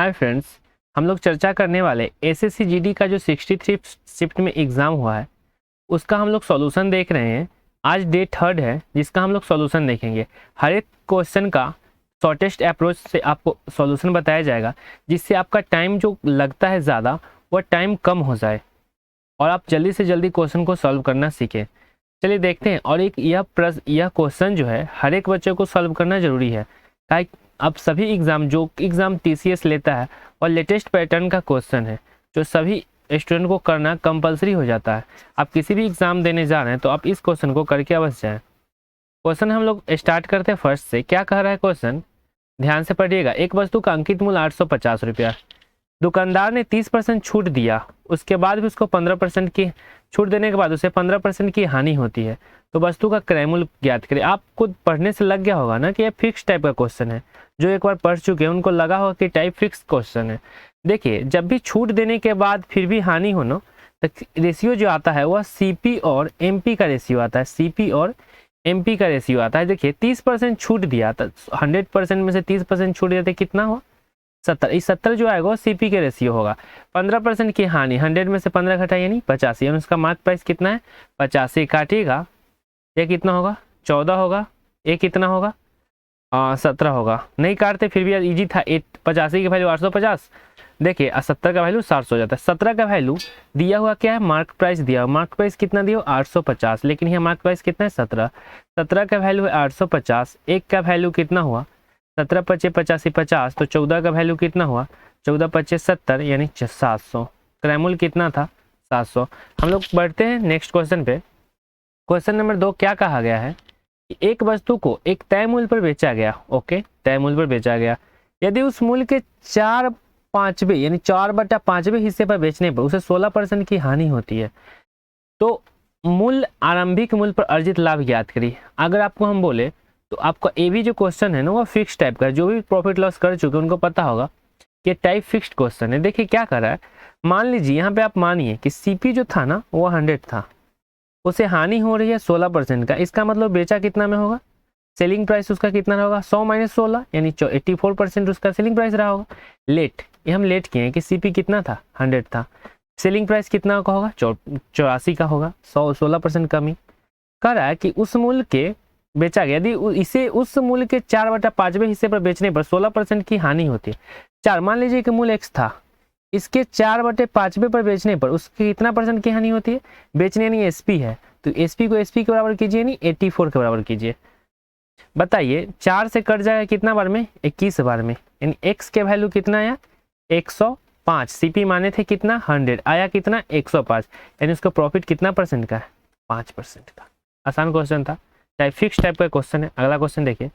Hi friends, हम लोग चर्चा करने वाले एसएससी जीडी का जो 63 शिफ्ट में एग्ज़ाम हुआ है उसका हम लोग सॉल्यूशन देख रहे हैं। आज डे 3 है जिसका हम लोग सॉल्यूशन देखेंगे। हर एक क्वेश्चन का शॉर्टेस्ट अप्रोच से आपको सॉल्यूशन बताया जाएगा, जिससे आपका टाइम जो लगता है ज़्यादा वह टाइम कम हो जाए और आप जल्दी से जल्दी क्वेश्चन को सॉल्व करना सीखें। चलिए देखते हैं। और एक यह क्वेश्चन जो है हर एक बच्चे को सॉल्व करना ज़रूरी है, ताकि अब सभी एग्ज़ाम टीसीएस लेता है और लेटेस्ट पैटर्न का क्वेश्चन है जो सभी स्टूडेंट को करना कंपलसरी हो जाता है। आप किसी भी एग्ज़ाम देने जा रहे हैं तो आप इस क्वेश्चन को करके अवश्य जाएं। क्वेश्चन हम लोग स्टार्ट करते हैं फर्स्ट से। क्या कह रहा है क्वेश्चन, ध्यान से पढ़िएगा। एक वस्तु का अंकित मूल्य 850 रुपया, दुकानदार ने 30% छूट दिया, उसके बाद भी उसको 15% की छूट देने के बाद उसे 15% की हानि होती है, तो वस्तु का क्रय मूल्य ज्ञात करें। आपको पढ़ने से लग गया होगा ना कि यह फिक्स टाइप का क्वेश्चन है। जो एक बार पढ़ चुके हैं उनको लगा होगा कि टाइप फिक्स क्वेश्चन है। देखिए, जब भी छूट देने के बाद फिर भी हानि हो ना, तो रेशियो जो आता है वह सीपी और एमपी का रेशियो आता है। सीपी और एमपी का रेशियो आता है। देखिए, 30% छूट दिया तो 100% में से 30% छूट दिया तो कितना हुआ, 70। इस 70 जो आएगा वो सीपी के रेशियो होगा। 15% की हानि, 100 में से 15 घटाए यानी 85, यानी उसका मार्क प्राइस कितना है 85। काटिएगा, ये कितना होगा 14 होगा, ये कितना होगा 17 होगा। नहीं काटते फिर भी इजी था। 85 की वैल्यू 850, देखिए 70 का वैल्यू 700 हो जाता है। 17 का वैल्यू दिया हुआ क्या है, मार्क प्राइस दिया हुआ। मार्क प्राइस कितना दिया 850, लेकिन यहाँ मार्क प्राइस कितना है 17। 17 का वैल्यू है 850, एक का वैल्यू कितना हुआ 17 × 85 50, तो 14 का वैल्यू कितना हुआ 14 × 25 70, यानी 700। क्रय मूल्य कितना था 700। हम लोग बढ़ते हैं नेक्स्ट क्वेश्चन पे। क्वेश्चन नंबर 2 क्या कहा गया है कि एक वस्तु को एक तय मूल्य पर बेचा गया। ओके, तय मूल्य पर बेचा गया। यदि उस मूल्य के 4/5 यानी 4/5 हिस्से पर बेचने पर उसे 16% की हानि होती है, तो मूल्य आरंभिक मूल्य पर अर्जित लाभ ज्ञात करिए। अगर आपको हम बोले तो आपका ए भी जो क्वेश्चन है ना वो फिक्स टाइप का है। जो भी प्रॉफिट लॉस कर चुके उनको पता होगा कि टाइप फिक्स्ड क्वेश्चन है। देखिए क्या कर रहा है, मान लीजिए यहाँ पे आप मानिए कि सीपी जो था ना वो 100 था, उसे हानि हो रही है 16% का। इसका मतलब बेचा कितना में होगा, सेलिंग प्राइस उसका कितना होगा 100 - 16, यानी 84% उसका सेलिंग प्राइस रहा होगा। लेट, ये हम लेट किए हैं कि सीपी कितना था 100 था, सेलिंग प्राइस कितना का होगा 84 का होगा। 16% कमी कर रहा है कि उस मूल्य के बेचा गया। यदि इसे उस मूल्य के 4/5 हिस्से पर बेचने पर 16% की हानि होती है। 4 मान लीजिए कि मूल्य x था, इसके 4/5 पर बेचने पर उसकी कितना % की हानि होती है, बेचने यानी एसपी है, तो एसपी को एसपी के बराबर कीजिए, यानी 84 के बराबर कीजिए। बताइए 4 से कट जाएगा कितना बार में 21 बार में, यानी x के वैल्यू कितना आया 105। सीपी माने थे कितना 100, आया कितना 105, यानी उसका प्रॉफिट कितना % का है 5% का। आसान क्वेश्चन था, टाइप फिक्स टाइप का क्वेश्चन है। अगला क्वेश्चन देखिए,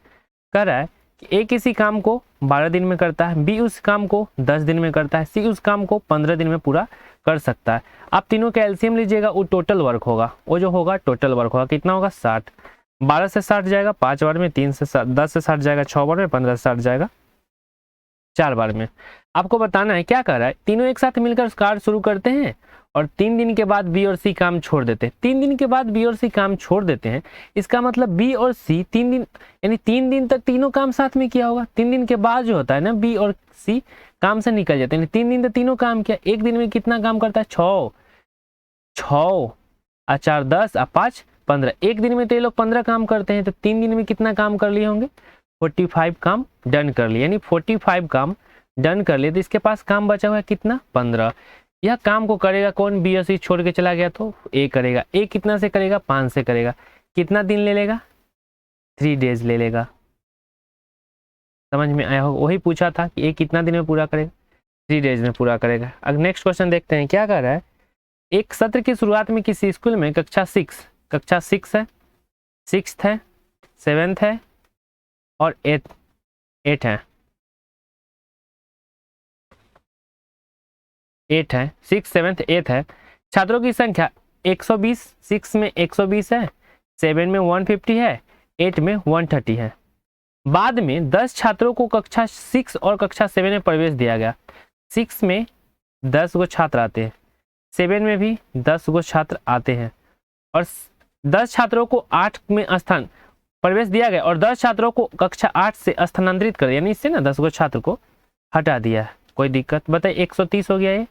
कह रहा है कि ए किसी काम को 12 दिन में करता है, बी उस काम को 10 दिन में करता है, सी उस काम को 15 दिन में पूरा कर सकता है। आप तीनों का एलसीएम लीजिएगा, वो टोटल वर्क होगा, वो जो होगा टोटल वर्क होगा कितना होगा 60। 12 से 60 जाएगा 5 बार में, 3 से 10 से 60 जाएगा 6 बार में, 15 से 60 जाएगा 4 बार में। आपको बताना है क्या कर रहा है, तीनों एक साथ मिलकर कार्य शुरू करते हैं और 3 दिन के बाद बी और सी काम छोड़ देते हैं। 3 दिन के बाद बी और सी काम छोड़ देते हैं, इसका मतलब बी और सी 3 दिन यानी 3 दिन तक तीनों काम साथ में किया होगा। 3 दिन के बाद जो होता है ना बी और सी काम से निकल जाते हैं। 3 दिन तक तीनों काम किया, एक दिन में कितना काम करता है 6 और 4 10 और 5 15, एक दिन में तो ये लोग 15 काम करते हैं, तो 3 दिन में कितना काम कर लिए होंगे 45 काम डन कर लिए, यानी 45 काम डन कर लिए। तो इसके पास काम बचा हुआ है कितना 15। यह काम को करेगा कौन, बी और सी छोड़ के चला गया तो ए करेगा। ए कितना से करेगा 5 से करेगा, कितना दिन ले लेगा 3 डेज ले लेगा। समझ में आया होगा, वही पूछा था कि ए कितना दिन में पूरा करेगा 3 डेज में पूरा करेगा। अब नेक्स्ट क्वेश्चन देखते हैं क्या कर रहा है। एक सत्र की शुरुआत में किसी स्कूल में कक्षा 6 है, 6th है, 7th है और 8 है, 8 है, 6 7 8 है। छात्रों की संख्या 120, 6 में 120 है, 7 में 150 है, 8 में 130 है। बाद में 10 छात्रों को कक्षा 6 और कक्षा 7 में प्रवेश दिया गया। 6 में 10 गो छात्र आते हैं, 7 में भी 10 गो छात्र आते हैं और 10 छात्रों को 8 में स्थान प्रवेश दिया गया और 10 छात्रों को कक्षा 8 से स्थानांतरित कर, यानी इससे ना 10 गो छात्र को हटा दिया है। कोई दिक्कत। बताइए 130 हो गया ए,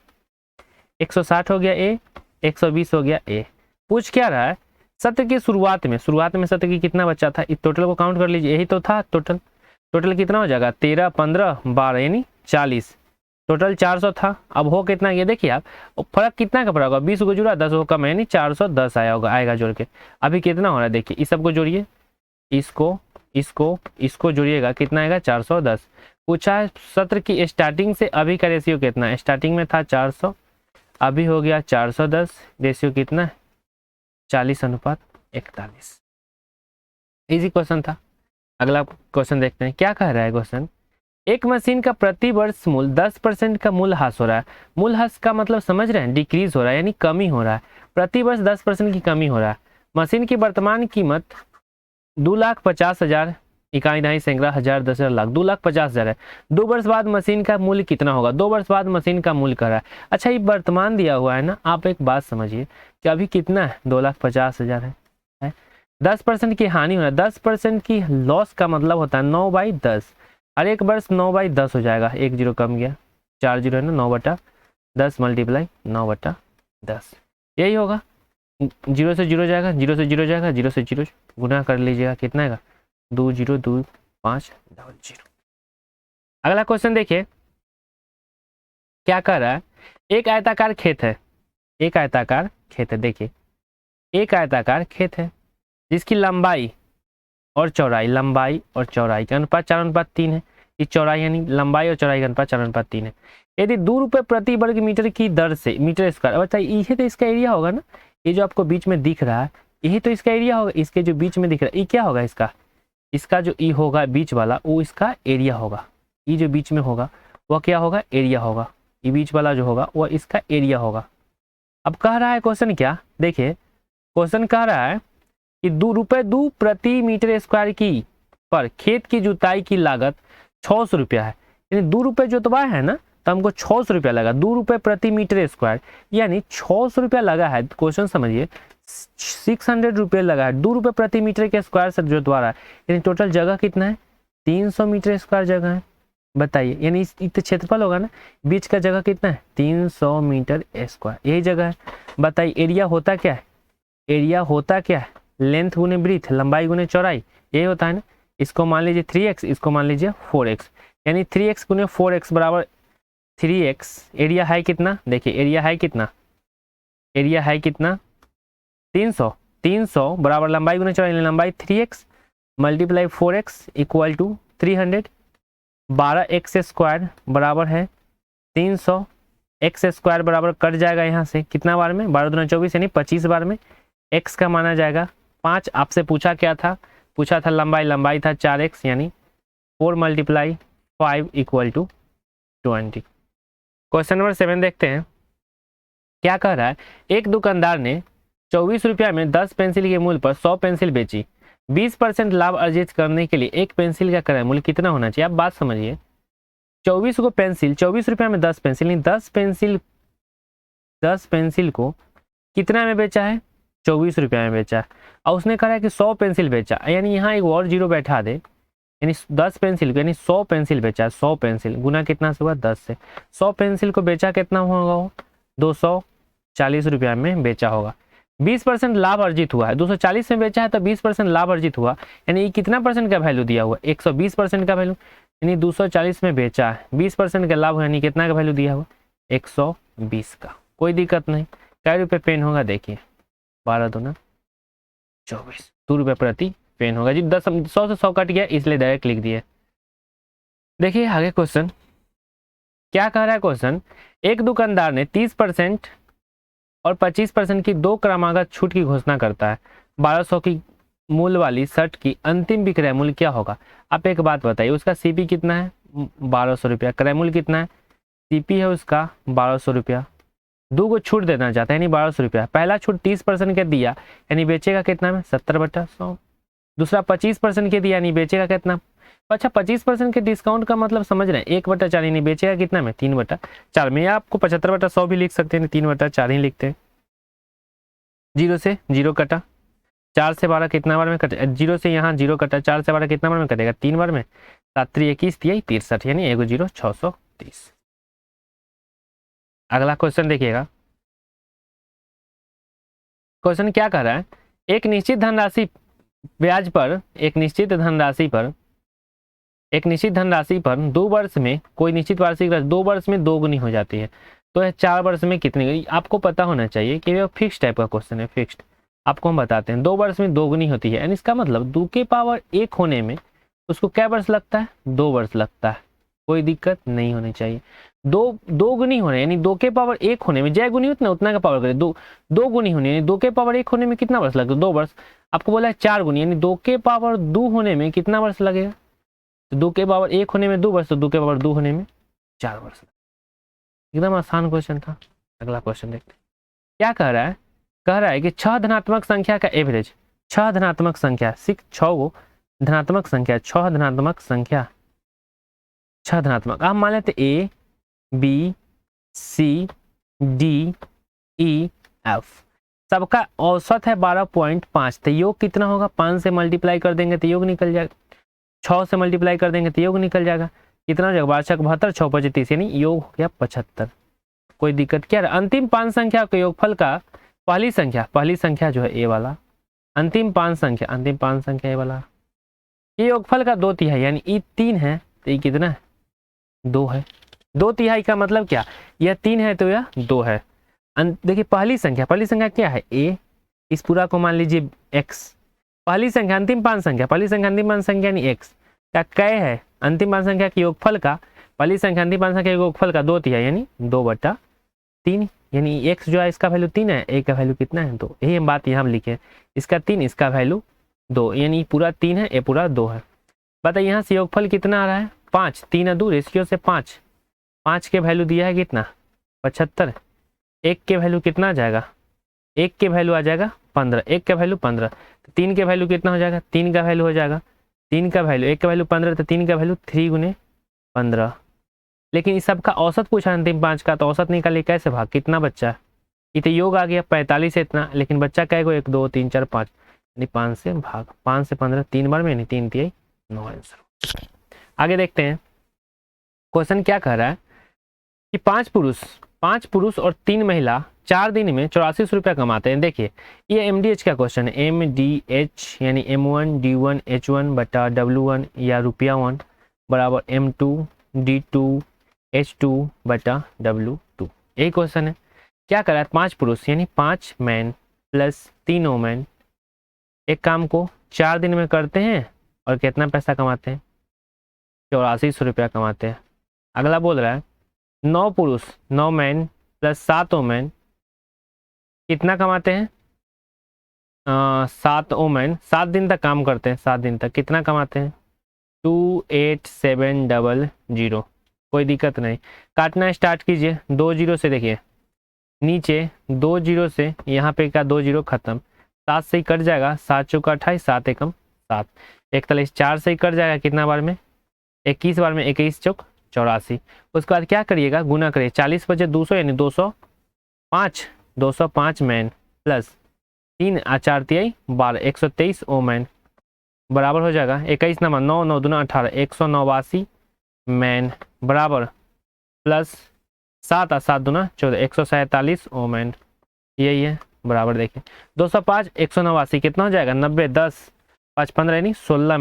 160 हो गया ए, 120 हो गया ए। पूछ क्या रहा है, सत्र की शुरुआत में सत्र की कितना बच्चा था, इस टोटल को काउंट कर लीजिए, यही तो था टोटल। टोटल कितना हो जाएगा 13, 15, 12 यानी 40, टोटल 400 था। अब हो कितना ये देखिए आप, फर्क कितना का पड़ा होगा, 20 को जुड़ा 10 को कम है यानी 410 आया होगा, आएगा जोड़ के। अभी कितना हो रहा है देखिए, इस सबको जोड़िए, इसको जोड़िएगा, कितना आएगा 410। पूछा है सत्र की स्टार्टिंग से अभी का रेशियो कितना है, स्टार्टिंग में था 400, अभी हो गया 410, रेशियो कितना है 40:41। इजी क्वेश्चन था। अगला क्वेश्चन देखते हैं क्या कह रहा है क्वेश्चन। एक मशीन का प्रति वर्ष मूल्य 10% का मूल्यह्रास हो रहा है। मूल्यह्रास का मतलब समझ रहे हैं, डिक्रीज हो रहा है यानी कमी हो रहा है। प्रति वर्ष 10% की कमी हो रहा है। मशीन की वर्तमान कीमत 2,50,000 इकाई दहाई सैकड़ा हजार 10,000 लाख 2,50,000 है। 2 वर्ष बाद मशीन का मूल्य कितना होगा, 2 वर्ष बाद मशीन का मूल्य कर रहा है। अच्छा ये वर्तमान दिया हुआ है ना, आप एक बात समझिए कि अभी कितना है 2,50,000 है। 10% की हानि हो रहा है, 10% की लॉस का मतलब होता है 9/10। हर एक वर्ष 9/10 हो जाएगा, 1 जीरो कम गया, 4 जीरो है ना, 9/10 मल्टीप्लाई 9/10 यही होगा। 0 से 0 जाएगा, 0 से 0 जाएगा, 0 से 0 गुना कर लीजिएगा, कितना आएगा 2,025,000। अगला क्वेश्चन देखिए क्या कर रहा है। एक आयताकार खेत है, एक आयताकार खेत है, देखिए एक आयताकार खेत है जिसकी लंबाई और चौड़ाई का अनुपात 4:3 है। इस चौड़ाई यानी लंबाई और चौड़ाई का अनुपात 4:3 है। यदि 2 रुपये प्रति वर्ग मीटर की दर से मीटर स्क्वायर, बताइए यही तो इसका एरिया होगा ना, ये जो आपको बीच में दिख रहा है यही तो इसका एरिया होगा। इसके जो बीच में दिख रहा है ये क्या होगा, इसका जो ई होगा बीच वाला वो इसका एरिया होगा। ये जो बीच में होगा वह क्या होगा, एरिया होगा। ये बीच वाला जो होगा वह इसका एरिया होगा। अब कह रहा है क्वेश्चन क्या, देखिए क्वेश्चन कह रहा है कि 2 रुपये प्रति मीटर स्क्वायर की पर खेत की जुताई की लागत 600 रुपया है। यानी 2 रुपये जोतवाए है ना तो हमको 600 रुपया लगा, 2 रुपये प्रति मीटर स्क्वायर यानी 600 रुपया लगा है। क्वेश्चन समझिए 600 रुपये लगा है, 2 रुपये प्रति मीटर के स्क्वायर से जोतवा रहा है, यानी टोटल जगह कितना है 300 मीटर स्क्वायर जगह है। बताइए यानी इस क्षेत्रफल होगा ना, बीच का जगह कितना है 300 मीटर स्क्वायर, यही जगह है। बताइए एरिया होता क्या है, एरिया होता क्या है लेंथ गुने ब्रीथ, लंबाई गुने चौड़ाई, यही होता है ना। इसको मान लीजिए 3x, इसको मान लीजिए 4x, यानी 3x गुने 4x बराबर 3x। एरिया है कितना, देखिए एरिया है कितना, 300 बराबर लंबाई गुने चौड़ाई, लंबाई 3x multiply 4x equal to 300। 12x square बराबर है 300, x स्क्वायर बराबर कट जाएगा यहाँ से कितना बार में, 12 दूना 24 यानी 25 बार में। x का माना जाएगा 5। आपसे पूछा क्या था, पूछा था लंबाई था 4x यानी 4 multiply 5 equal to 20। Question number 7 देखते हैं क्या कह रहा है। एक दुकानदार ने 24 रुपया में 10 पेंसिल के मूल्य पर 100 पेंसिल बेची। 20% लाभ अर्जित करने के लिए एक पेंसिल का क्रय मूल्य कितना होना चाहिए। आप बात समझिए, 24 को पेंसिल, 24 रुपया में 10 पेंसिल, नहीं 10 पेंसिल को कितना में बेचा है 24 रुपया में बेचा है। और उसने कहा है कि 100 पेंसिल बेचा, यानी यहाँ एक और जीरो बैठा दे, यानी 10 पेंसिल को यानी 100 पेंसिल बेचा है। 100 पेंसिल गुना कितना से हुआ 10 से, 100 पेंसिल को बेचा कितना होगा वो 240 रुपया में बेचा होगा। 20% लाभ अर्जित हुआ है, 240 में बेचा है तो 20% लाभ अर्जित हुआ, यानी कितना परसेंट का वैल्यू दिया हुआ 120% का वैल्यू, यानी 240 में बेचा है 20% का लाभ यानी कितना का वैल्यू दिया हुआ 120 का। कोई दिक्कत नहीं। कै रुपये पेन होगा देखिए 12 दूना 24, 2 रुपये प्रति पेन होगा जी। 100 से 100 कट गया इसलिए डायरेक्ट लिख दिए। देखिए आगे क्वेश्चन क्या कह रहा है क्वेश्चन। एक दुकानदार ने 30% और 25% की 2 क्रमागत छूट की घोषणा करता है। 1200 की मूल्य वाली शर्ट की अंतिम विक्रय मूल्य क्या होगा। आप एक बात बताइए, उसका सीपी कितना है 1200 रुपया, क्रय मूल्य कितना है, सीपी है उसका 1200 रुपया, 2 को छूट देना चाहता है यानी 1200 रुपया। पहला छूट 30% के दिया यानी बेचेगा कितना में 70/100। दूसरा 25% के दिया यानी बेचेगा कितना। अच्छा 25% के डिस्काउंट का मतलब समझ रहे हैं 1/4 यानी बेचेगा कितना में 3/4 में। आपको 75/100 भी लिख सकते हैं, 3/4 ही लिखते हैं। 0 से 0 कटा, 4 से 12 कितना बार में कटे, 0 से यहाँ 0 कटा, 4 से 12 कितना बार में कटेगा 3 बार में, 7 3 21 63 यानी 1 0 630। अगला क्वेश्चन देखिएगा, क्वेश्चन क्या कह रहा है, एक निश्चित धनराशि ब्याज पर एक निश्चित धनराशि पर 2 वर्ष में कोई निश्चित वार्षिक राशि 2 वर्ष में दोगुनी हो जाती है, तो यह 4 वर्ष में कितनी, आपको पता होना चाहिए कि यह फिक्स टाइप का क्वेश्चन है, फिक्स्ड। आपको हम बताते हैं 2 वर्ष में दोगुनी होती है, यानी इसका मतलब 2 के पावर 1 होने में उसको क्या वर्ष लगता है, 2 वर्ष लगता है, कोई दिक्कत नहीं होनी चाहिए। दो गुनी होने यानी 2 के पावर 1 होने में, जय गुनी उतना उतना का पावर करे, दो गुनी होने यानी 2 के पावर 1 होने में कितना वर्ष लगता है, 2 वर्ष। आपको बोला है 4 गुनी यानी 2 के पावर 2 होने में कितना वर्ष लगेगा, तो 2 के पावर 1 होने में 2 वर्ष, तो 2 के पावर 2 होने में 4 वर्ष। एकदम आसान क्वेश्चन था। अगला क्वेश्चन देखते हैं क्या कह रहा है, कह रहा है कि 6 धनात्मक संख्या का एवरेज, 6 धनात्मक संख्या 6 धनात्मक संख्या 6 धनात्मक आप मान लेते A B C D E F, सबका औसत है 12.5, तो योग कितना होगा, 5 से मल्टीप्लाई कर देंगे तो योग निकल जाएगा, 6 से मल्टीप्लाई कर देंगे तो योग निकल जाएगा, कितना हो जाएगा 12×72 6 × 25 यानी योग हो गया 75। कोई दिक्कत क्या है, अंतिम 5 संख्या के योगफल का पहली संख्या जो है ए वाला, अंतिम 5 संख्या ए वाला, ये योगफल का 2/3 यानी ये 3 है तो ये कितना है 2 है, 2/3 का मतलब क्या, यह 3 है तो यह 2 है। देखिए पहली संख्या क्या है ए, इस पूरा को मान लीजिए x, पहली संख्या अंतिम 5 संख्या, पहली संख्या अंतिम 5 संख्या यानी x का कै है, अंतिम 5 संख्या के योगफल का पहली संख्या अंतिम 5 संख्या के योगफल का 2/3 यानी 2/3, यानी x जो है इसका वैल्यू 3 है, a का वैल्यू कितना है 2, यही हम बात यहाँ लिखे, इसका 3 इसका वैल्यू 2 यानी पूरा 3 है, ए पूरा 2 है। बताइए यहाँ से योगफल कितना आ रहा है 5, 3 2 रेशियो से 5 के वैल्यू दिया है कितना 75, 1 के वैल्यू कितना आ जाएगा, 1 के वैल्यू आ जाएगा 15, 1 का वैल्यू 15, तो 3 के वैल्यू कितना हो जाएगा, 3 का वैल्यू हो जाएगा 3 का वैल्यू, 1 का वैल्यू 15 तो 3 का वैल्यू 3 × 15। लेकिन इस सब का औसत पूछा अंतिम 5 का, तो औसत निकालिए कैसे भाग, कितना बच्चा है, इतने योग आ गया 45 है इतना, लेकिन बच्चा क्या 1 2 3 4 5 यानी 5 से भाग, 5 से 15 3 बार में यानी 3 3 9 आंसर। आगे देखते हैं क्वेश्चन क्या कह रहा है कि 5 पुरुष और 3 महिला 4 दिन में 84 रुपया कमाते हैं। देखिए ये MDH का क्वेश्चन है, MDH यानी M1 D1 H1 बटा W1 या रुपया 1 बराबर M2 D2 H2 बटा W2, यही क्वेश्चन है। क्या करा है 5 पुरुष यानी 5 मैन प्लस 3 वोमेन एक काम को 4 दिन में करते हैं और कितना पैसा कमाते हैं 84 रुपया कमाते हैं। अगला बोल रहा है 9 पुरुष 9 मैन प्लस 7 वोमेन कितना कमाते हैं 7 वोमेन 7 दिन तक काम करते हैं, 7 दिन तक कितना कमाते हैं 28700। कोई दिक्कत नहीं, काटना स्टार्ट कीजिए 2 0 से, देखिए नीचे 2 0 से यहाँ पे का 2 0 खत्म, 7 से ही कट जाएगा, 7 चौका 28 7 एकम 7, 41 4 से ही कट जाएगा कितना बार में 21 बार में, 21 चौक 84। उसके बाद क्या करिएगा गुना करिए 40 बचे 200 यानी 205 मैन प्लस 3 4 3 12 123 वोमेन बराबर हो जाएगा 21 नंबर 9 9 दूना 18 189 मैन बराबर प्लस 7 7 दूना 14 147 वोमेन, यही है बराबर। देखिए 205 189 कितना हो जाएगा 90 10 5 15 यानी 16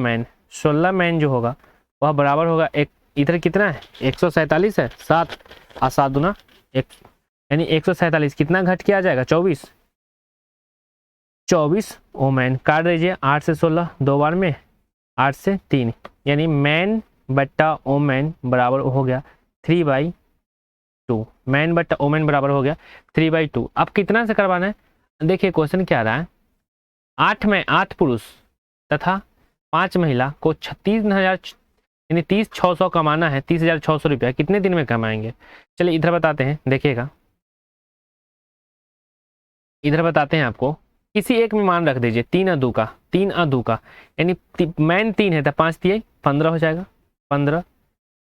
मैन जो होगा वह बराबर होगा एक, इधर कितना है 147 है 7 और 7 दूना 1 यानी 147 कितना घट के आ जाएगा 24 वोमेन। काट दीजिए 8 से 16 दो बार में 8 से 3 यानी मैन बट्टा वोमेन बराबर हो गया 3/2, मैन बट्टा वोमेन बराबर हो गया 3/2। अब कितना से करवाना है, देखिए क्वेश्चन क्या रहा है 8 पुरुष तथा 5 महिला को 36,000 यानी 30,600 कमाना है, 30,600 रुपया कितने दिन में कमाएंगे। चलिए इधर बताते हैं, देखिएगा इधर बताते हैं आपको, किसी एक में मान रख दीजिए 3 अदू का यानी मैन 3 है तो 5 3 15 हो जाएगा 15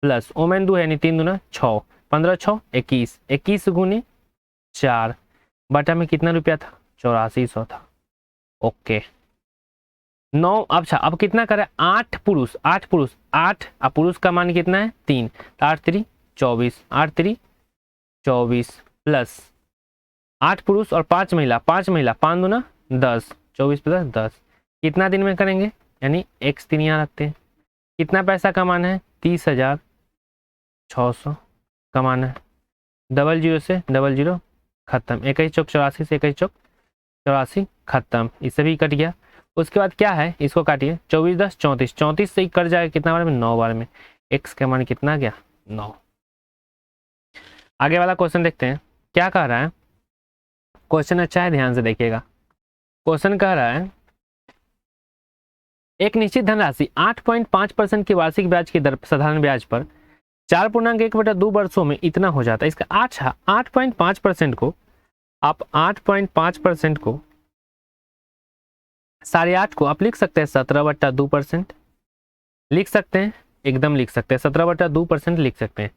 प्लस ओमेन 2 है यानी 3 दूना 6 15 6 21 21 गुने 4 बटा में कितना रुपया था 8400 था। ओके 9 अच्छा अब कितना करें 8 पुरुष अब पुरुष का मान कितना है 3 तो 8 3 24 8 3 24 प्लस 8 पुरुष और 5 महिला, 5 महिला, 5 दूना 10, 24 प्लस 10, कितना दिन में करेंगे, यानी x दिन यहाँ रखते हैं। कितना पैसा कमाना है, 30,600 कमाना है। डबल जीरो से डबल जीरो खत्म, 21 चौक 84 से 21 चौक 84 खत्म, इससे भी कट गया। उसके बाद क्या है, इसको काटिए, 24 10 34, 34 से ही कट जाएगा कितना बार में, 9 बार में। x का मान कितना गया, 9। आगे वाला क्वेश्चन देखते हैं क्या कह रहा है। क्वेश्चन अच्छा है, ध्यान से देखिएगा। क्वेश्चन कह रहा है एक निश्चित धनराशि 8.5% की वार्षिक ब्याज की दर साधारण ब्याज पर 4.1/2 वर्षों में इतना हो जाता है। इसका 8.5% को आप 8.5% को 8.5 को आप लिख सकते हैं 17/2%, लिख सकते हैं, एकदम लिख सकते हैं, 17/2% लिख सकते हैं।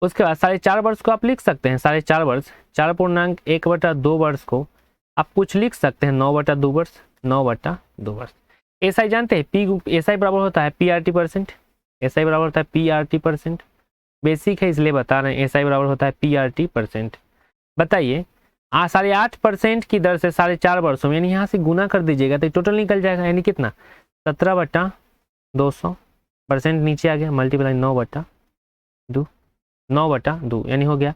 उसके बाद 4.5 वर्ष को आप लिख सकते हैं, 4.5 वर्ष, 4.1/2 वर्ष को आप कुछ लिख सकते हैं 9/2 वर्ष, 9/2 वर्ष। एसआई जानते हैं, पी एसआई बराबर होता है पीआरटी परसेंट, एसआई बराबर होता है पीआरटी परसेंट, बेसिक है इसलिए बता रहे हैं, एसआई बराबर होता है पीआरटी परसेंट। बताइए 8.5% की दर से 4.5 वर्षों में, यानी यहाँ से गुना कर दीजिएगा तो टोटल निकल जाएगा, यानी कितना 17/200, परसेंट नीचे आ गया, मल्टीप्लाई 9/2, 9/2 यानी हो गया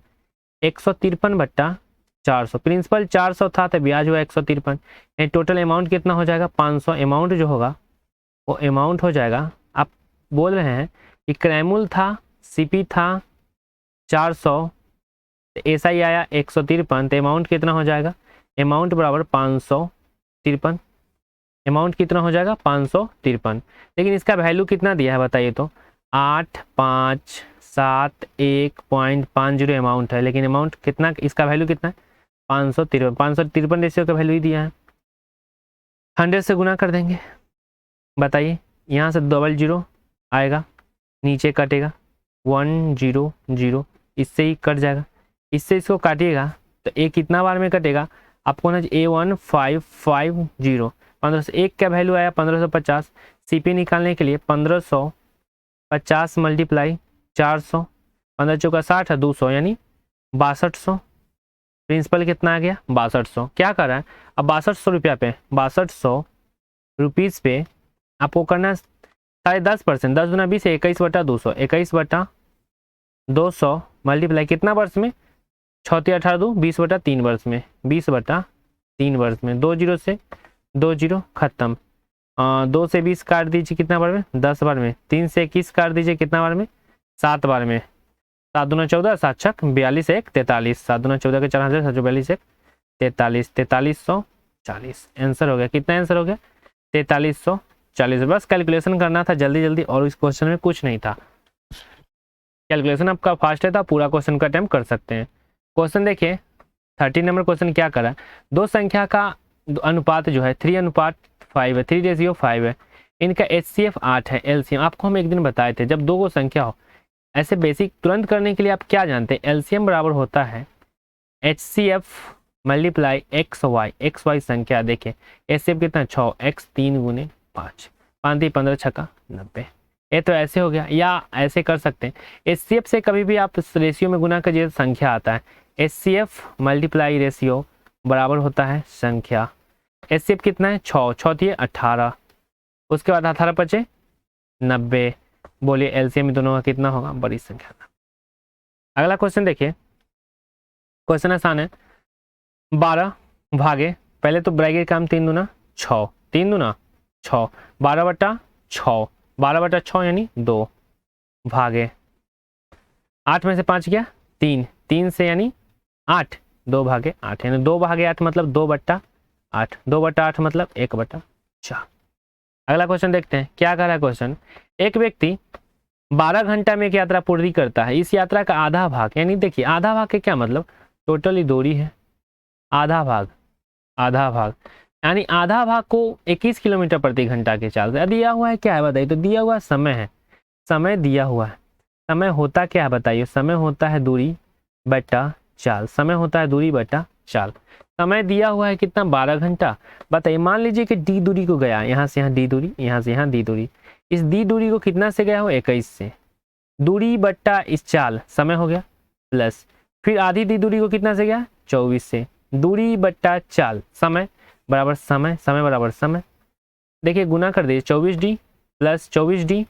153/400। प्रिंसिपल 400 था तो ब्याज हुआ 153, यानी टोटल अमाउंट कितना हो जाएगा 500। अमाउंट जो होगा वो अमाउंट हो जाएगा, आप बोल रहे हैं कि क्रैमुल था, सीपी था 400, एसआई आया 153, तो अमाउंट कितना हो जाएगा, अमाउंट बराबर 553, अमाउंट कितना हो जाएगा 553। लेकिन इसका वैल्यू कितना दिया है बताइए तो, 8571.50 अमाउंट है, लेकिन अमाउंट कितना, इसका वैल्यू कितना है 553, 553 रेशियो का वैल्यू ही दिया है। 100 से गुना कर देंगे, बताइए यहाँ से डबल जीरो आएगा, नीचे कटेगा 100, इससे ही कट जाएगा, इससे इसको काटिएगा तो ए कितना बार में कटेगा आपको ना, A1550, 15 से 1 का वैल्यू आया 1550, सीपी निकालने के लिए 1550 मल्टीप्लाई 400, 15 चौका 60 है 200, यानी 6200। प्रिंसिपल कितना आ गया 6200। क्या कर रहा है अब 6200 रुपया पे, 6200 रुपीज़ पे आपको करना है 10.5%, 10 दूना 20 है 21/200, 21/200 मल्टीप्लाई कितना वर्ष में, 6 18 2 20/3 वर्ष में, 20/3 वर्ष में। 2 जीरो से 2 जीरो खत्म, 2 से 20 काट दीजिए कितना बार में, 10 बार में। 3 से 21 काट दीजिए कितना बार में, 7 बार में। 7 दूना 14, 7 छक 42, 1 43, 7 दूना 14 के 4000, 7 42 1 43, 4340 आंसर हो गया। कितना आंसर हो गया 4340। बस कैलकुलेशन करना था जल्दी जल्दी, और इस क्वेश्चन में कुछ नहीं था। कैलकुलेशन आपका फास्ट है तो पूरा क्वेश्चन का अटेम्प्ट कर सकते हैं। क्वेश्चन देखिए 30 नंबर क्वेश्चन क्या कर रहा है, दो संख्या का अनुपात जो है 3:5 है, 3:5 है, इनका HCF 8 है, LCM आपको हम एक दिन बताए थे, जब दो को संख्या हो ऐसे बेसिक तुरंत करने के लिए आप क्या जानते हैं, LCM बराबर होता है HCF मल्टीप्लाई XY संख्या। देखिए HCF कितना 6, x 3 गुने 5, 5 3 15 छक्का 90। ये तो ऐसे हो गया, या ऐसे कर सकते हैं, HCF से कभी भी आप रेशियो में गुना कीजिए संख्या आता है, HCF मल्टीप्लाई रेशियो बराबर होता है संख्या। HCF कितना है 6 दिए 18, उसके बाद 18 बचे 90। बोलिए LCM दोनों का कितना होगा, बड़ी संख्या का। अगला क्वेश्चन देखिए, क्वेश्चन आसान है। 12 भागे, पहले तो ब्रैकेट काम 3 दूना 6, 3 दूना 6, 12/6, 12/6 यानी 2 भागे 8 में से 5 गया 3, 3 से यानी 8, 2 भागे 8 यानी 2 भागे 8 मतलब 2/8, 2/8 मतलब 1/4। अगला क्वेश्चन देखते हैं क्या कह रहा है क्वेश्चन। एक व्यक्ति 12 घंटा में एक यात्रा पूरी करता है, इस यात्रा का आधा भाग, यानी देखिए आधा भाग के क्या मतलब, टोटली दूरी है, आधा भाग यानी आधा भाग को 21 किलोमीटर प्रति घंटा के चाल से दिया हुआ है। क्या है बताइए तो, दिया हुआ समय है, समय दिया हुआ है। समय होता क्या है बताइए, समय होता है दूरी बटा चाल, समय होता है दूरी बटा चाल। समय दिया हुआ है कितना 12 घंटा। बताइए मान लीजिए कि डी दूरी को गया, यहाँ से यहाँ डी दूरी, यहाँ से यहाँ डी दूरी, इस डी दूरी को कितना से गया हो 21 से, दूरी बट्टा इस चाल समय हो गया, प्लस फिर आधी दी दूरी को कितना से गया 24 से, दूरी बट्टा चाल, समय बराबर समय, समय बराबर समय। देखिए गुना कर दीजिए 24D प्लस 24D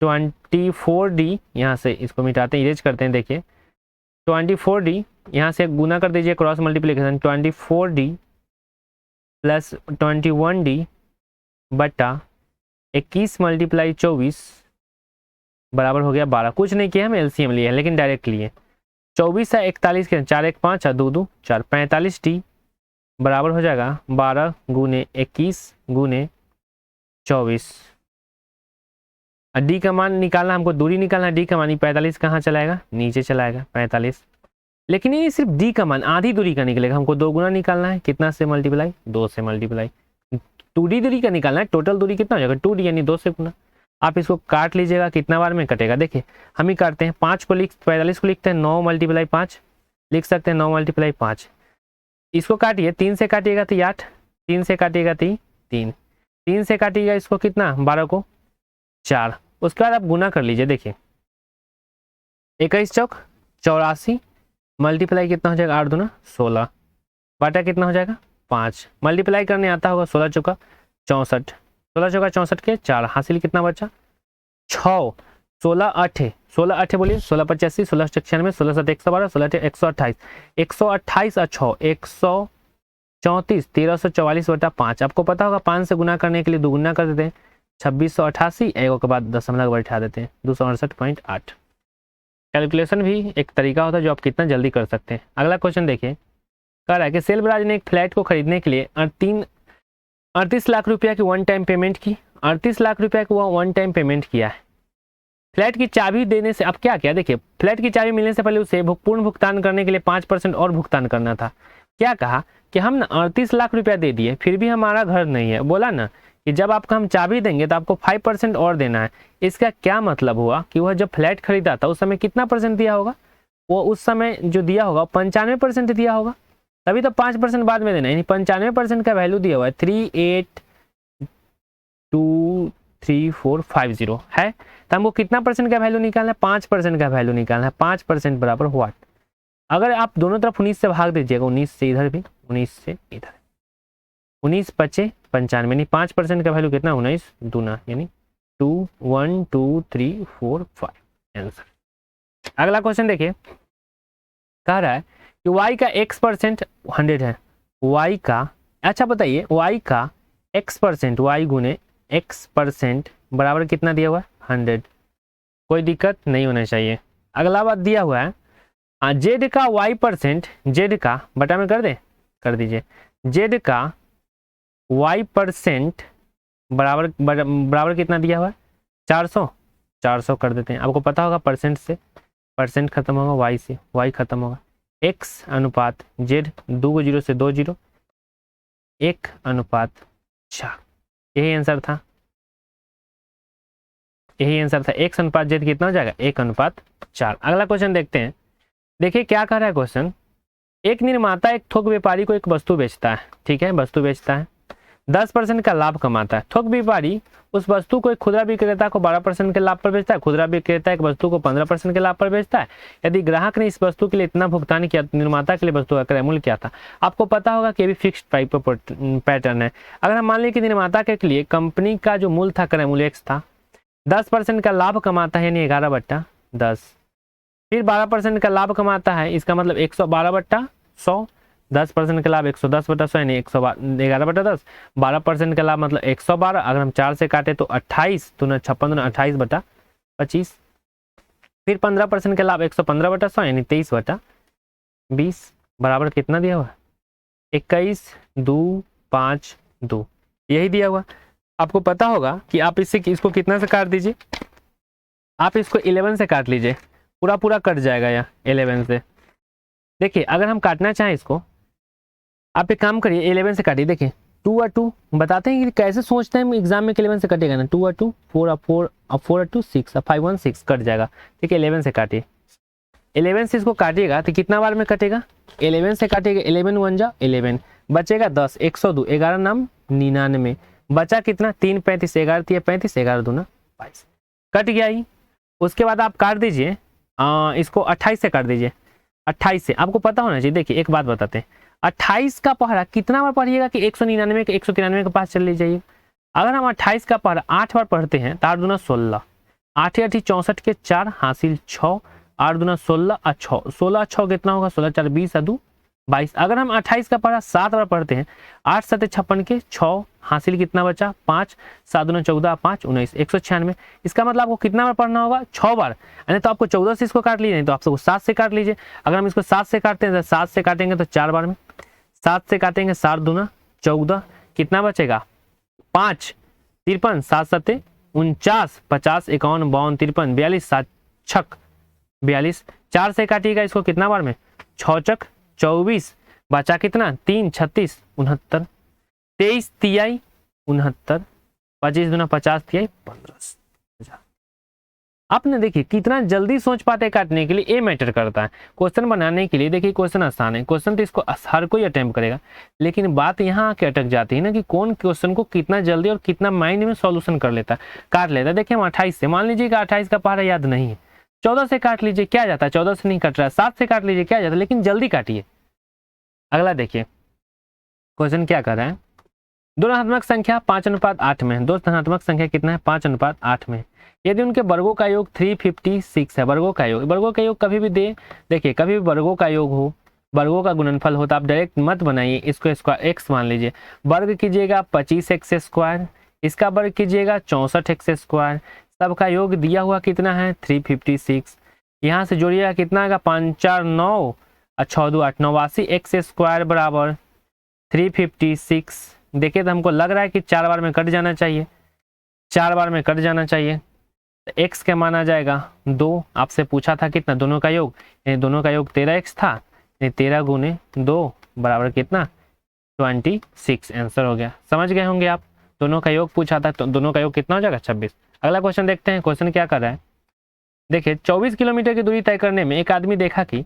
24D, यहाँ से इसको मिटाते हैं, इरेज करते हैं। देखिए 24D यहाँ से गुना कर दीजिए, cross multiplication 24D plus 21D बट्टा 21 मल्टीप्लाई 24 बराबर हो गया 12। कुछ नहीं किया, हम एलसीएम लिए लेकिन डायरेक्ट लिए। 24 है 41 के 4 1 5 2 2 4 45D बराबर हो जाएगा 12 गुने 21 गुने 24। डी का मान निकालना, हमको दूरी निकालना, डी का मान 45 कहाँ चलाएगा, नीचे चलाएगा 45। लेकिन ये सिर्फ डी का मान आधी दूरी का निकलेगा, हमको 2 गुना निकालना है, कितना से मल्टीप्लाई 2 से मल्टीप्लाई। 2D दूरी का निकालना है, टोटल दूरी कितना हो जाएगा 2D यानी 2 से गुना। आप इसको काट लीजिएगा, कितना बार में कटेगा देखिए, हम ही काटते हैं। 5 को 45 को लिखते हैं 9 मल्टीप्लाई 5 लिख सकते हैं, 9 मल्टीप्लाई 5। इसको काटिए, 3 से काटिएगा तो 8, 3 से काटिएगा तो 3, 3 से काटिएगा इसको कितना 12 को 4। उसके बाद आप गुना कर लीजिए, देखिए 21 चौक 84 मल्टीप्लाई कितना हो जाएगा 8 दूना 16 बाटा कितना हो जाएगा 5। मल्टीप्लाई करने आता होगा 16 चौका 64, 16 चौका 64 के 4 हासिल कितना बचा 6। 16 8 बोलिए 16 85 16 96 16 7 112 16 128 128 और 6 134 1344 बटा 5। आपको पता होगा 5 से गुना करने के लिए दोगुना कर देते हैं 2688, एगो के बाद दशमलव बैठा देते हैं 268.8। कैलकुलेशन भी एक तरीका होता है जो आप कितना जल्दी कर सकते हैं। अगला क्वेश्चन देखिए, कह रहा है कि सेल्वराज ने एक फ्लैट को खरीदने के लिए 38 लाख रुपया की वन टाइम पेमेंट की, 38 लाख रुपया की वह वन टाइम पेमेंट किया है। फ्लैट की चाबी देने से, अब क्या किया देखिए, फ्लैट की चाबी मिलने से पहले उसे पूर्ण भुगतान करने के लिए 5% और भुगतान करना था। क्या कहा कि हम ना 38 लाख रुपया दे दिए फिर भी हमारा घर नहीं है, बोला ना कि जब आपको हम चाबी देंगे तो आपको 5% और देना है। इसका क्या मतलब हुआ कि वह जब फ्लैट खरीदा था उस समय कितना परसेंट दिया होगा, वो उस समय जो दिया होगा 95% दिया होगा, तभी तो 5% बाद में देना है, यानी 95% का वैल्यू दिया हुआ है 382450 है। तो हमको कितना परसेंट का वैल्यू निकालना है 5% का वैल्यू निकालना है। 5% बराबर व्हाट, अगर आप दोनों तरफ 19 से भाग दीजिएगा, 19 से इधर भी 19 से इधर, 19 पचे 95 यानी 5% का वैल्यू कितना 19 दूना यानी 2 1 2 3 4 5 आंसर। अगला क्वेश्चन देखिए, कह रहा है कि y का x% 100 है, y का, अच्छा बताइए y का x%, y गुने x% बराबर कितना दिया हुआ है 100। कोई दिक्कत नहीं होना चाहिए। अगला बात दिया हुआ है z का y%, z का बटा में कर दीजिए, z का y% बराबर कितना दिया हुआ है 400 कर देते हैं। आपको पता होगा परसेंट से परसेंट खत्म होगा, y से y खत्म होगा, x अनुपात z 2 0 से 2 0 1 अनुपात 4, यही आंसर था, यही आंसर था। x अनुपात z कितना हो जाएगा 1 अनुपात 4। अगला क्वेश्चन देखते हैं, देखिए क्या कह रहा है क्वेश्चन, एक निर्माता एक थोक व्यापारी को एक वस्तु बेचता है, ठीक है, वस्तु बेचता है, 10% का लाभ कमाता है। थोक व्यापारी उस वस्तु को एक खुदरा विक्रेता को 12% के लाभ पर बेचता है, खुदरा विक्रेता एक वस्तु को 15% के लाभ पर बेचता है। यदि ग्राहक ने इस वस्तु के लिए इतना भुगतान किया तो निर्माता के लिए वस्तु का क्रय मूल्य क्या था। आपको पता होगा कि ये भी फिक्स्ड प्राइस पैटर्न है। अगर हम मान लें कि निर्माता के लिए कंपनी का जो मूल्य था क्रय मूल्य x था, 10% का लाभ कमाता है यानी 11/10, फिर 12% का लाभ कमाता है, इसका मतलब 112/100, 10% का लाभ 110/100 यानी 11/10, 12% का लाभ मतलब 112, अगर हम 4 से काटे तो 28 तो 56 28/25, फिर 15% का लाभ 115/100 यानी 23/20 बराबर कितना दिया हुआ 21 2 5 2, यही दिया हुआ। आपको पता होगा कि आप इसको कितना से काट दीजिए, आप इसको 11 से काट लीजिए, पूरा कट जाएगा यहाँ 11 से। देखिए अगर हम काटना चाहें इसको, आप एक काम करिए 11 से काटिए, देखिए 2 और 2 बताते हैं कि कैसे सोचते हैं एग्जाम में 11 से कटेगा ना, 2 और 2 4 और 4 और 4 और 2 6 और 5 1 6 कट जाएगा। ठीक है 11 से काटिए, 11 से इसको काटिएगा तो कितना बार में कटेगा, 11 से काटिएगा 11 1 जा 11, बचेगा 10, 102, 11 नाम 99, बचा कितना 3 35, 11 3 35, 11 2 22, कट गया ही। उसके बाद आप काट दीजिए इसको 28 से काट दीजिए, 28 से। आपको पता होना चाहिए, देखिए एक बात बताते हैं, 28 का पहरा कितना बार पढ़िएगा कि 199 के 193 के पास चले जाइए। अगर हम 28 का पहरा 8 बार पढ़ते हैं तो 8 दूना 16, 8 8 64 के 4 हासिल 6, 8 दूना 16 और 6, 16 6 कितना होगा, 16 4 20 और 2 22। अगर हम 28 का पढ़ा 7 बार पढ़ते हैं, 8 7 56 के 6 हासिल कितना बचा 5, 7 दूना 14 5 19, 196। इसका मतलब आपको कितना बार पढ़ना होगा, 6 बार। यानी तो आपको 14 से इसको काट लीजिए, नहीं तो आप सबको 7 से काट लीजिए। अगर हम इसको 7 से काटते हैं तो 7 से काटेंगे तो 4 बार में, 7 से काटेंगे 7 दूना 14, कितना बचेगा 5 53, 7 7 49, 50 51 52 53 42, 7 छक 42। 4 से काटिएगा इसको कितना बार में, 6 चक 24, बचा कितना 3 36 69, 23 तियाई 69, 25 दूना 50 तियाई 15। आपने देखिए कितना जल्दी सोच पाते काटने के लिए, ये मैटर करता है। क्वेश्चन बनाने के लिए देखिए क्वेश्चन आसान है, क्वेश्चन तो इसको हर कोई अटेम्प्ट करेगा, लेकिन बात यहाँ आके अटक जाती है ना कि कौन क्वेश्चन को कितना जल्दी और कितना माइंड में सॉल्यूशन कर लेता है, काट लेता है। देखिए हम 28 से, मान लीजिए कि 28 का पहाड़ा याद नहीं है, 14 से काट लीजिए, क्या जाता है, 14 से नहीं कट रहा है, 7 से काट लीजिए, क्या जाता है, लेकिन जल्दी काटिए। अगला देखिए क्वेश्चन क्या कर रहा है, दो धनात्मक संख्या 5:8 में है। दो धनात्मक संख्या कितना है, 5:8 में। यदि उनके वर्गों का योग 356 है, वर्गों का योग कभी भी दे, देखिए कभी भी वर्गों का योग हो, वर्गों का गुणनफल हो तो आप डायरेक्ट मत बनाइए, इसको स्क्वायर एक्स मान लीजिए, वर्ग कीजिएगा 25x², इसका वर्ग कीजिएगा 64x², सबका योग दिया हुआ कितना है 356। यहाँ से जोड़िएगा कितना आएगा 5 4 9 और 6 2 8, 89x² बराबर 356। देखिए तो हमको लग रहा है कि 4 बार में कट जाना चाहिए, 4 बार में कट जाना चाहिए, तो x का मान आ जाएगा 2। आपसे पूछा था कितना, दोनों का योग, दोनों का योग 13x था, 13 गुने 2 बराबर कितना 26, आंसर हो गया। समझ गए होंगे आप, दोनों का योग पूछा था तो दोनों का योग कितना हो जाएगा 26। अगला क्वेश्चन देखते हैं, क्वेश्चन क्या कर रहा है, देखिए 24 किलोमीटर की दूरी तय करने में एक आदमी देखा कि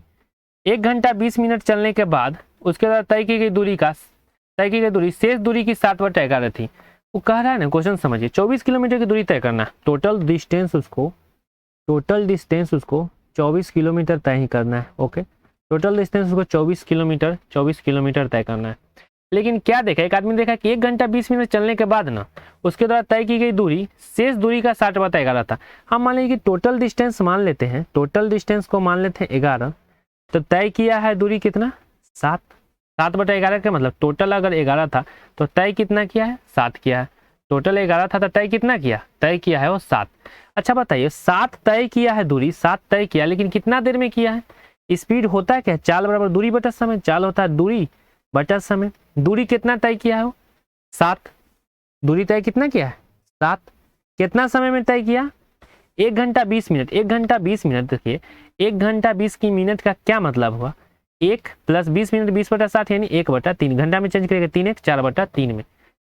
1 घंटा 20 मिनट चलने के बाद उसके द्वारा तय की गई दूरी शेष दूरी की 7/11 थी। वो कह रहा है ना, क्वेश्चन समझिए, 24 किलोमीटर की दूरी तय करना, टोटल डिस्टेंस उसको 24 किलोमीटर तय ही करना है। ओके, टोटल डिस्टेंस उसको 24 किलोमीटर तय करना है। लेकिन क्या देखा, एक आदमी देखा कि 1 घंटा 20 मिनट चलने के बाद ना उसके द्वारा तय की गई दूरी शेष दूरी का 7/11 था। हम मान लीजिए कि टोटल डिस्टेंस मान लेते हैं, टोटल डिस्टेंस को मान लेते हैं 11, तो तय किया है दूरी कितना 7, 7/11 का मतलब टोटल अगर 11 था तो तय कितना किया है 7 किया है, टोटल 11 था तो तय कितना किया, तय किया है वो 7। अच्छा बताइए, 7 तय किया है दूरी, 7 तय किया, लेकिन कितना देर में किया है, स्पीड होता है क्या, चाल बराबर दूरी बटा समय, चाल होता है दूरी बटा समय। दूरी कितना तय किया है वो 7, दूरी तय कितना किया है 7, कितना समय में तय किया 1 घंटा 20 मिनट। 1 घंटा 20 मिनट, देखिए 1 घंटा 20 की मिनट का क्या मतलब हुआ, 1 + 20 मिनट 20/7 यानी 1/3, घंटा में चेंज करेगा 3 1 4/3 में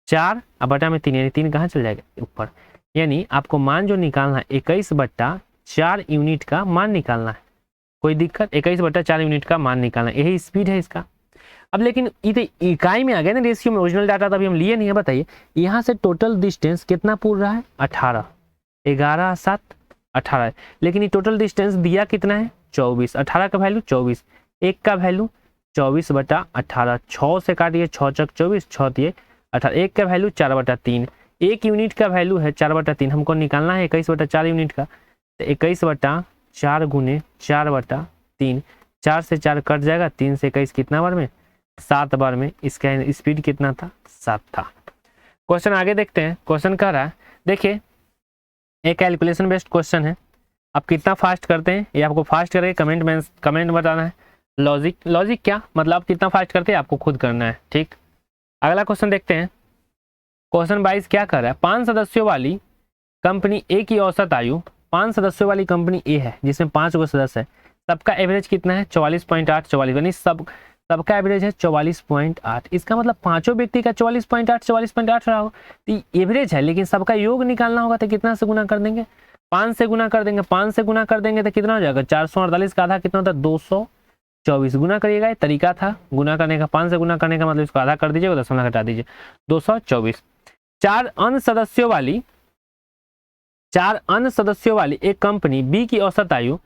4 और बटा में 3 यानी 3 कहाँ चल जाएगा ऊपर, यानी आपको मान जो निकालना है 21/4 यूनिट का मान निकालना है। कोई दिक्कत, 21/4 यूनिट का मान निकालना है, यही स्पीड है इसका। अब लेकिन इकाई में आ गया ना, रेशियो में, ओरिजिनल डाटा तो अभी हम लिए नहीं है। बताइए यहाँ से टोटल डिस्टेंस कितना पूर रहा है 18, 11 7 18 है, लेकिन ये टोटल डिस्टेंस दिया कितना है 24, 18 का वैल्यू 24, 1 का वैल्यू 24/18, 6 से काटिए 6 चक 24, 6 दिए 18, 1 का वैल्यू 4/3, 1 यूनिट का वैल्यू है 4/3, हमको निकालना है 21/4 यूनिट का, तो 21/4 गुने 4/3, 4 से 4 कट जाएगा, 3 से 21 कितना बार में 7 बार में, इसका स्पीड कितना था 7 था। क्वेश्चन आगे देखते हैं, क्वेश्चन कह रहा है, देखिए एक कैलकुलेशन बेस्ड क्वेश्चन है, आप कितना फास्ट करते हैं ये आपको फास्ट करके कमेंट बताना है। लॉजिक क्या मतलब, आप कितना फास्ट करते हैं आपको खुद करना है, ठीक। अगला क्वेश्चन देखते हैं, क्वेश्चन 22 क्या कर रहा है, 5 सदस्यों वाली कंपनी ए की औसत आयु, 5 सदस्यों वाली कंपनी ए है जिसमें 5 गो सदस्य है, सबका एवरेज कितना है 44.8, 44 यानी सबका एवरेज है 44.8। इसका मतलब पांचों व्यक्ति का 44.8 रहा हो तो एवरेज है, लेकिन सबका योग निकालना होगा तो कितना से गुना कर देंगे, 5 से गुना कर देंगे, 5 से गुना कर देंगे तो कितना हो जाएगा 448 का आधा कितना होता है 224, गुना करिएगा, ये तरीका था गुना करने का, 5 से गुना करने का मतलब इसको आधा कर दीजिए, दशमलव हटा दीजिए 224। 4 अन्य सदस्यों वाली एक कंपनी बी की औसत आयु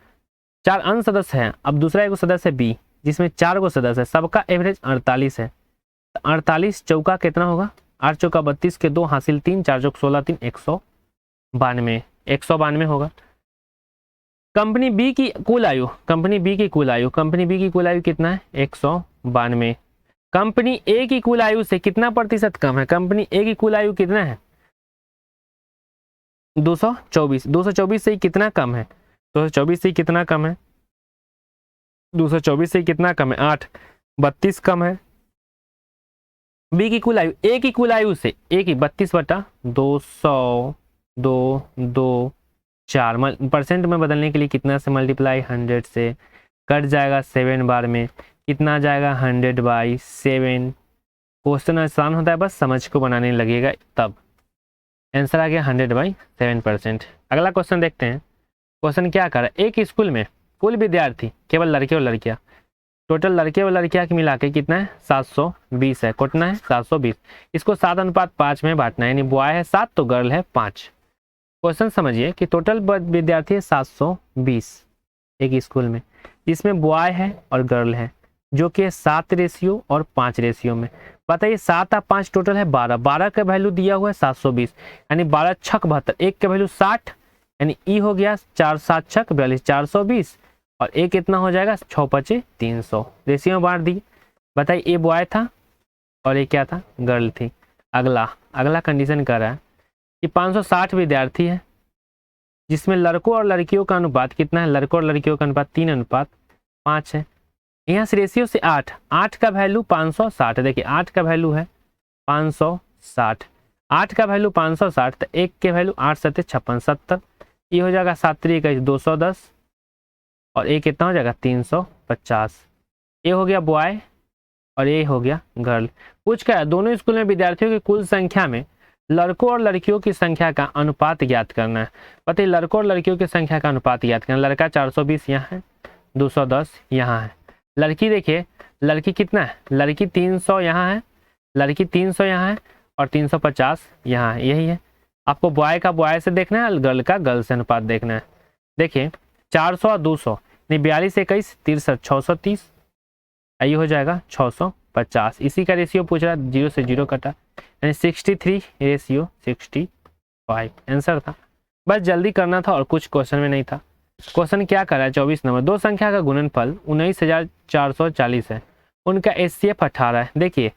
4 अन्य सदस्य हैं, अब दूसरा एक सदस्य है बी जिसमें 4 को सदस्य है, सबका एवरेज 48 है। तो 48 चौका कितना होगा, 8 चौका 32 के 2 हासिल 3, 4 चौक 16 3 192, 192 होगा। कंपनी बी की कुल आयु, कंपनी बी की कुल आयु, कंपनी बी की कुल आयु कितना है 192। कंपनी ए की कुल आयु से कितना प्रतिशत कम है, कंपनी ए की कुल आयु कितना है 224, 224 से कितना कम है, 224 से कितना कम है, 224 से कितना कम है 8, 32 कम है। बी की कुल आयु, ए की कुल आयु से ए की 32/200 2 4 परसेंट में बदलने के लिए कितना से मल्टीप्लाई 100 से, कट जाएगा 7 बार में, कितना आ जाएगा 100/7। क्वेश्चन आसान होता है, बस समझ को बनाने लगेगा तब। आंसर आ गया 100/7%। अगला क्वेश्चन देखते हैं। क्वेश्चन क्या कर रहा है, एक स्कूल में कुल विद्यार्थी केवल लड़के और लड़कियां, टोटल लड़के और लड़कियां के मिला के कितना है 720 है, कितना है 720। इसको 7:5 में बांटना है, यानी बॉय है 7 तो गर्ल है 5। क्वेश्चन समझिए कि टोटल विद्यार्थी है 720 एक स्कूल में, इसमें बॉय है और गर्ल है जो कि 7 रेशियो और 5 रेशियो में। बताइए 7 और 5 टोटल है 12, 12 का वैल्यू दिया हुआ है 720, यानी 12 छक 72, एक का वैल्यू 60, यानी ई हो गया 4 7 छक 42 420, और ए कितना हो जाएगा 6 5 300, रेशियो में बांट दिए। बताइए ए बॉय था और ये क्या था गर्ल थी। अगला कंडीशन कर रहा है कि 560 विद्यार्थी है जिसमें लड़कों और लड़कियों का अनुपात कितना है, लड़कों और लड़कियों का अनुपात 3:5 है। यहाँ से रेशियो से 8 का वैल्यू 560 है, देखिए 8 का वैल्यू है 560, 8 का वैल्यू 560, तो 1 के वैल्यू 8 7 56 70, ये हो जाएगा 7 3 21 210, और ए कितना हो जाएगा 350। ये हो गया बॉय और ये हो गया गर्ल। पूछ क्या है, दोनों स्कूल में विद्यार्थियों की कुल संख्या में लड़कों और लड़कियों की संख्या का अनुपात ज्ञात करना है। बताइए लड़कों और लड़कियों की संख्या का अनुपात ज्ञात करना, लड़का 420 यहाँ है, 210 यहाँ है। लड़की देखिए, लड़की कितना है, लड़की 300 यहाँ है, लड़की 300 यहाँ है, और 350 यहाँ है, यही है। आपको बॉय का बॉय से देखना है, गर्ल का गर्ल से अनुपात देखना है। देखिए 400 और 200 नहीं, 42 21 63 630, ये हो जाएगा 650। इसी का रेशियो पूछ रहा है, 0 से 0 कटा, यानी 63 रेशियो 65 आंसर था। बस जल्दी करना था और कुछ क्वेश्चन में नहीं था। क्वेश्चन क्या कर रहा है 24 नंबर, दो संख्या का गुणनफल 19,440 है, उनका HCF 18 है। देखिए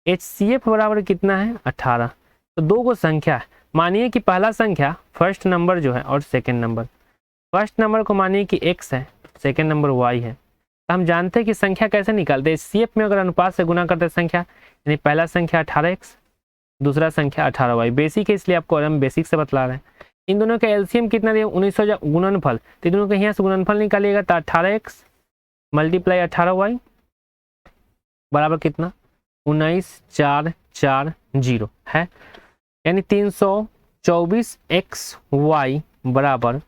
HCF बराबर कितना है 18, तो दो को संख्या है, मानिए कि पहला संख्या फर्स्ट नंबर जो है और सेकंड नंबर, फर्स्ट नंबर को मानिए कि x है, सेकंड नंबर y है। तो हम जानते हैं कि संख्या कैसे निकालते हैं, HCF में अगर अनुपात से गुना करते हैं संख्या, यानी पहला संख्या 18x, दूसरा संख्या 18y। बेसिक है इसलिए आपको हम बेसिक से बतला रहे हैं। इन दोनों का एलसीएम कितना दिया 1900 गुणनफल, तो दोनों का यहाँ से गुणनफल निकालिएगा तो 18x मल्टीप्लाई 18y बराबर कितना 19440 है, यानी 324xy बराबर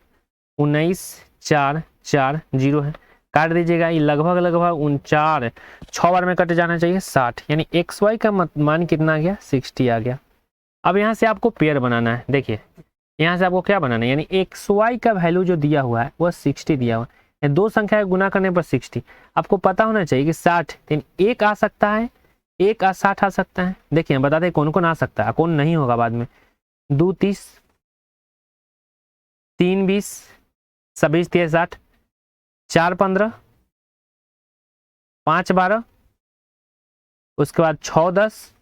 19440 है। काट दीजिएगा, ये लगभग 49 6 बार में कट जाना चाहिए 60, यानी xy का मान कितना आ गया 60 आ गया। अब यहाँ से आपको पेयर बनाना है, देखिए यहाँ से आपको क्या बनाना है, यानी xy का वैल्यू जो दिया हुआ है वह 60 दिया हुआ है, दो संख्या गुना करने पर 60। आपको पता होना चाहिए कि 60 एक आ सकता है, एक 60 आ सकता है। देखिए बताते हैं कौन कौन आ सकता है, कौन नहीं होगा बाद में। 2 30, 3 20, 26 30 60, 4 15, 5 12, उसके बाद 6 10,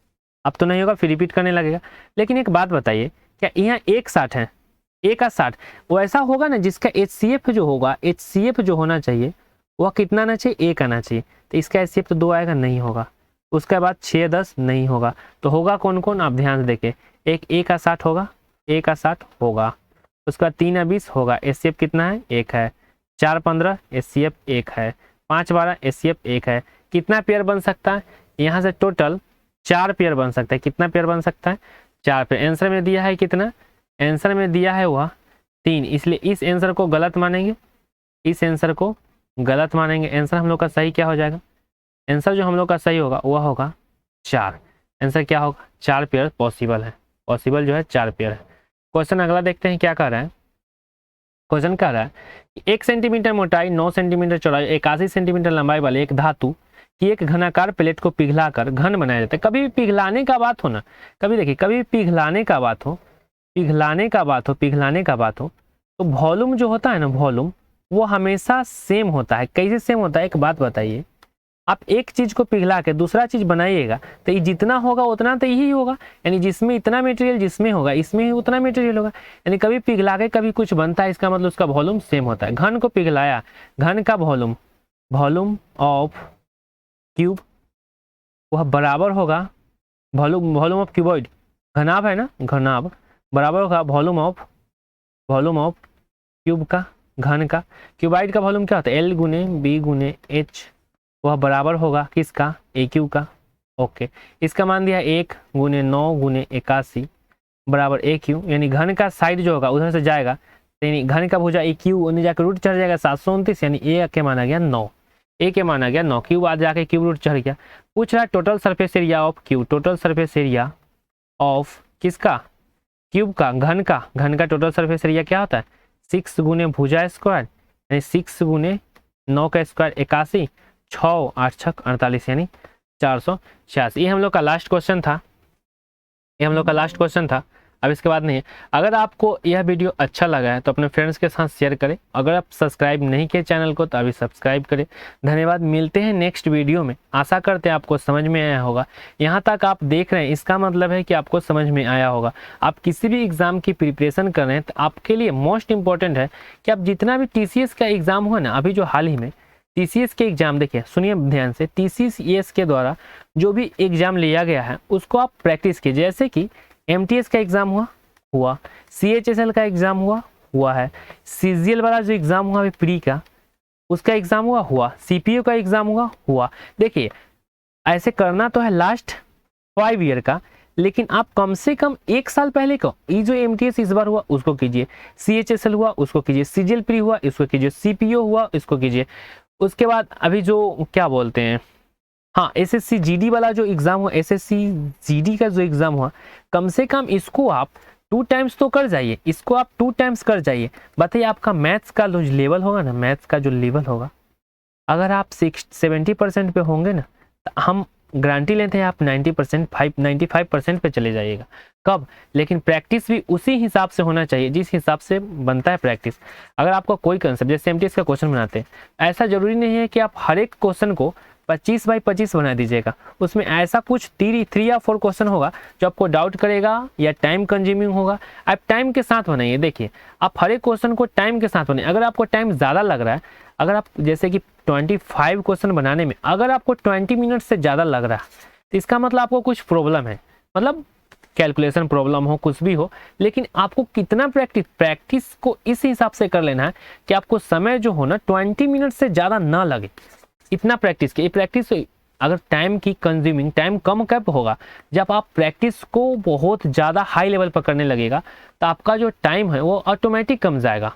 अब तो नहीं होगा फिर रिपीट करने लगेगा। लेकिन एक बात बताइए, क्या यहाँ 1 60 है, 1 का 60 वो ऐसा होगा ना जिसका HCF जो होगा, HCF जो होना चाहिए वह कितना आना चाहिए 1 आना चाहिए, तो इसका HCF तो 2 आएगा, नहीं होगा। उसके बाद 6 10 नहीं होगा, तो होगा कौन कौन आप ध्यान से देखें, एक 1 का 60 होगा, 1 का 60 होगा, उसके बाद 3 20 होगा, HCF कितना है 1 है, 4 15 HCF 1 है, 5 12 HCF 1 है। कितना पेयर बन सकता है, यहाँ से टोटल 4 पेयर बन सकता है। कितना पेयर बन सकता है 4 पेयर। आंसर में दिया है कितना, आंसर में दिया है वह 3, इसलिए इस आंसर को गलत मानेंगे, इस आंसर को गलत मानेंगे। आंसर हम लोग का सही क्या हो जाएगा, आंसर जो हम लोग का सही होगा वह होगा 4। आंसर क्या होगा 4 पेयर पॉसिबल है, पॉसिबल जो है 4 पेयर है। क्वेश्चन अगला देखते हैं क्या कर रहा है। क्वेश्चन कह रहा है कि 1 सेंटीमीटर मोटाई 9 सेंटीमीटर चौड़ाई 81 सेंटीमीटर लंबाई वाले एक धातु कि एक घनाकार प्लेट को पिघलाकर घन बनाया जाता है। कभी भी पिघलाने का बात हो ना, कभी देखिए, कभी पिघलाने का बात हो, पिघलाने का बात हो तो वॉल्यूम जो होता है ना, वॉल्यूम वो हमेशा सेम होता है। कैसे सेम होता है, एक बात बताइए, आप एक चीज को पिघला के दूसरा चीज बनाइएगा तो ये जितना होगा उतना तो यही होगा, यानी जिसमें इतना मटेरियल जिसमें होगा इसमें ही उतना मटेरियल होगा। यानी कभी पिघला के कभी कुछ बनता है, इसका मतलब उसका वॉल्यूम सेम होता है। घन को पिघलाया, घन का वॉल्यूम, वॉल्यूम ऑफ क्यूब वह बराबर होगा वॉल्यूम ऑफ क्यूबॉइड, घनाभ है ना, घनाभ बराबर होगा वॉल्यूम ऑफ क्यूब का, घन का। क्यूबाइड का वॉल्यूम क्या होता है, L गुने B गुने H, वह बराबर होगा किसका, AQ का। ओके, इसका मान दिया 1 गुने 9 गुने 81 बराबर AQ, यानी घन का साइड जो होगा उधर से जाएगा, यानी घन का भुजा AQ उन्हें जाकर रूट चढ़ जाएगा 729, यानी A के माना गया 9, A के माना गया 9, क्यूब आज जाके क्यूब रूट चढ़ गया। पूछ रहा है total surface area of cube, total surface area of किसका, क्यूब का, घन का। घन का टोटल सरफेस एरिया क्या होता है, 6 गुने भुजा स्क्वायर, यानी 6 गुने 9 का स्क्वायर 81, 6 8 6 48, यानी 486। ये हम लोग का लास्ट क्वेश्चन था, अब इसके बाद नहीं है। अगर आपको यह वीडियो अच्छा लगा है तो अपने फ्रेंड्स के साथ शेयर करें। अगर आप सब्सक्राइब नहीं किए चैनल को तो अभी सब्सक्राइब करें। धन्यवाद, मिलते हैं नेक्स्ट वीडियो में। आशा करते हैं आपको समझ में आया होगा। यहाँ तक आप देख रहे हैं इसका मतलब है कि आपको समझ में आया होगा। आप किसी भी एग्ज़ाम की प्रिपरेशन कर रहे हैं तो आपके लिए मोस्ट इंपॉर्टेंट है कि आप जितना भी TCS का एग्ज़ाम हुआ ना, अभी जो हाल ही में TCS के एग्ज़ाम, देखिए सुनिए ध्यान से, TCS के द्वारा जो भी एग्ज़ाम लिया गया है उसको आप प्रैक्टिस कीजिए। जैसे कि MTS का एग्ज़ाम हुआ, CHSL का एग्ज़ाम हुआ है, CGL वाला जो एग्ज़ाम हुआ अभी प्री का, उसका एग्ज़ाम हुआ, CPO का एग्ज़ाम हुआ। देखिए ऐसे करना तो है लास्ट 5 ईयर का, लेकिन आप कम से कम 1 साल पहले को, ये जो MTS इस बार हुआ उसको कीजिए, CHSL हुआ उसको कीजिए, CGL प्री हुआ इसको कीजिए, CPO हुआ इसको कीजिए। उसके बाद अभी जो क्या बोलते हैं, हाँ SSC GD वाला जो एग्ज़ाम हुआ, SSC GD का जो एग्ज़ाम हुआ, कम से कम इसको आप 2 टाइम्स तो कर जाइए, इसको आप 2 टाइम्स कर जाइए। बताइए आपका मैथ्स का जो लेवल होगा ना, मैथ्स का जो लेवल होगा, अगर आप 70% पे होंगे ना तो हम गारंटी लेते हैं आप 95% पे चले जाइएगा। कब, लेकिन प्रैक्टिस भी उसी हिसाब से होना चाहिए जिस हिसाब से बनता है प्रैक्टिस। अगर आपका कोई कंसेप्ट, जैसे MTS का क्वेश्चन बनाते हैं, ऐसा जरूरी नहीं है कि आप हर एक क्वेश्चन को 25 बाई 25 बना दीजिएगा। उसमें ऐसा कुछ 3 या 4 क्वेश्चन होगा जो आपको डाउट करेगा या टाइम कंज्यूमिंग होगा, आप टाइम के साथ बनाइए। देखिए आप हर एक क्वेश्चन को टाइम के साथ बनाइए। अगर आपको टाइम ज़्यादा लग रहा है, अगर आप जैसे कि 25 क्वेश्चन बनाने में अगर आपको 20 मिनट से ज़्यादा लग रहा है तो इसका मतलब आपको कुछ प्रॉब्लम है, मतलब कैलकुलेशन प्रॉब्लम हो, कुछ भी हो। लेकिन आपको कितना प्रैक्टिस को इस हिसाब से कर लेना है कि आपको समय जो हो ना 20 मिनट से ज़्यादा ना लगे, इतना प्रैक्टिस की। प्रैक्टिस अगर टाइम की कंज्यूमिंग, टाइम कम कब होगा, जब आप प्रैक्टिस को बहुत ज़्यादा हाई लेवल पर करने लगेगा तो आपका जो टाइम है वो ऑटोमेटिक कम जाएगा।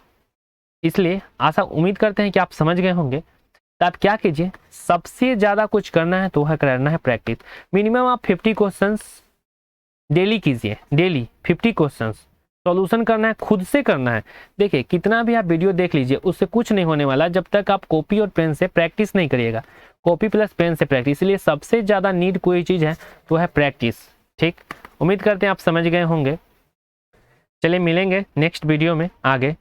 इसलिए आशा उम्मीद करते हैं कि आप समझ गए होंगे। तो आप क्या कीजिए, सबसे ज़्यादा कुछ करना है तो वह करना है प्रैक्टिस। मिनिमम आप 50 क्वेश्चंस डेली कीजिए, डेली 50 क्वेश्चंस सॉल्यूशन करना है, खुद से करना है। देखिए कितना भी आप वीडियो देख लीजिए उससे कुछ नहीं होने वाला जब तक आप कॉपी और पेन से प्रैक्टिस नहीं करिएगा। कॉपी प्लस पेन से प्रैक्टिस, इसलिए सबसे ज़्यादा नीड कोई चीज़ है तो है प्रैक्टिस। ठीक, उम्मीद करते हैं आप समझ गए होंगे। चलिए मिलेंगे नेक्स्ट वीडियो में आगे।